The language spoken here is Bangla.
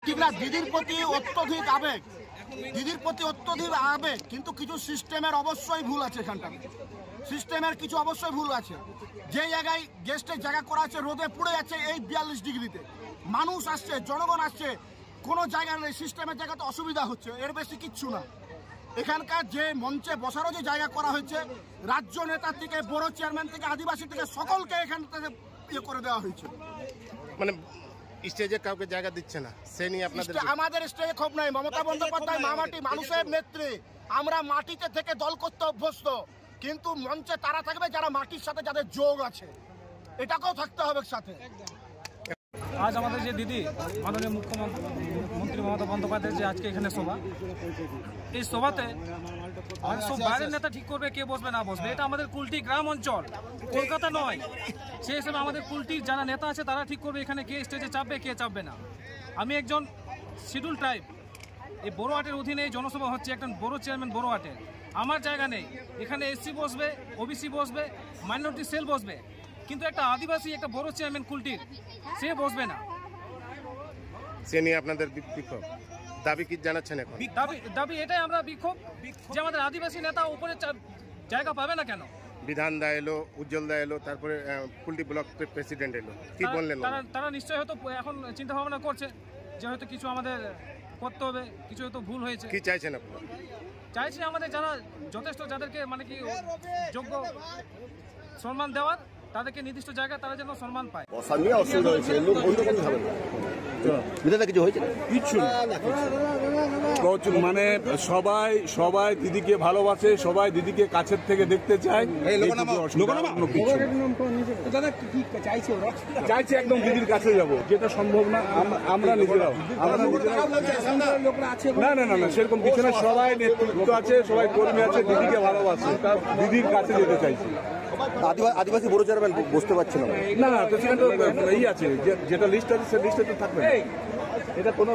ঠিক না, দিদির প্রতি অত্যধিক আবেগ, কিন্তু কিছু সিস্টেমের অবশ্যই ভুল আছে। এখানটা সিস্টেমের কিছু অবশ্যই ভুল আছে। যে জায়গায় গেস্টের জায়গা করা আছে রোদে পুড়ে যাচ্ছে এই 42 ডিগ্রিতে, মানুষ আসছে, জনগণ আসছে, কোনো জায়গা নেই, সিস্টেমের জায়গাতে অসুবিধা হচ্ছে, এর বেশি কিচ্ছু না। এখানকার যে মঞ্চে বসারও যে জায়গা করা হয়েছে, রাজ্য নেতা থেকে বড় চেয়ারম্যান থেকে আদিবাসী থেকে সকলকে এখান থেকে ইয়ে করে দেওয়া হয়েছে। মানে স্টেজে কাউকে জায়গা দিচ্ছে না, সে নিয়ে আপনাদের আমাদের স্টেজে ক্ষোভ নাই। মমতা বন্দ্যোপাধ্যায় মামাটি মানুষের নেত্রী, আমরা মাটিতে থেকে দল করতে অভ্যস্ত, কিন্তু মঞ্চে তারা থাকবে যারা মাটির সাথে যাদের যোগ আছে, এটাকেও থাকতে হবে সাথে। আজ আমাদের যে দিদি মাননীয় মুখ্যমন্ত্রী মমতা বন্দ্যোপাধ্যায়ের যে আজকে এখানে সভা, এই সভাতে সব বাইরের নেতা ঠিক করবে কে বসবে না বসবে। এটা আমাদের কুলটি গ্রাম অঞ্চল, কলকাতা নয়। সেই হিসেবে আমাদের কুলটির যারা নেতা আছে তারা ঠিক করবে এখানে কে স্টেজে চাপবে কে চাপবে না। আমি একজন শিডিউল ট্রাইব, এই বড়ো হাটের অধীনে জনসভা হচ্ছে, একজন বড় চেয়ারম্যান বড়ো হাটের, আমার জায়গা নেই। এখানে এসসি বসবে, ওবিসি বসবে, মাইনরিটি সেল বসবে, কিন্তু একটা আদিবাসী একটা বড় চেয়ারম্যান কুলটির সে বসবে না। সে নিয়ে আপনাদের বিক্ষোভ দাবি কি জানাচ্ছেন? এখন দাবি এটাই আমরা বিক্ষোভ, যে আমাদের আদিবাসী নেতা উপরে জায়গা পাবে না কেন। বিধান দা এলো, উজ্জ্বল দা এলো, তারপরে কুলটি ব্লক প্রেসিডেন্ট এলো, কি বললেন? তারা নিশ্চয়ই হয়তো এখন চিন্তা ভাবনা করছে যে হয়তো কিছু আমাদের করতে হবে, কিছু হয়তো ভুল হয়েছে। কি চাইছেন আপনারা? চাইছি আমাদের যারা যথেষ্ট, যাদেরকে মানে কি যোগ্য সম্মান দেওয়ার, তাদেরকে নির্দিষ্ট জায়গায় তারা যেন সম্মান পায়। মানে সবাই দিদিকে ভালোবাসে, সবাই দিদিকে কাছের থেকে দেখতে চায়। চাইছে একদম দিদির কাছে যাব, যেটা সম্ভব না আমরা নিজেরাও না সেরকম কিছু না। সবাই নেতৃত্ব আছে, সবাই কর্মী আছে, দিদিকে ভালোবাসে, দিদির কাছে যেতে চাইছে। আদিবাসী বড় চেয়ারম্যান বুঝতে পারছি না তো সেখানে তো এই আছে, যেটা লিস্ট আছে সে লিস্টে তো থাকবে, এটা কোনো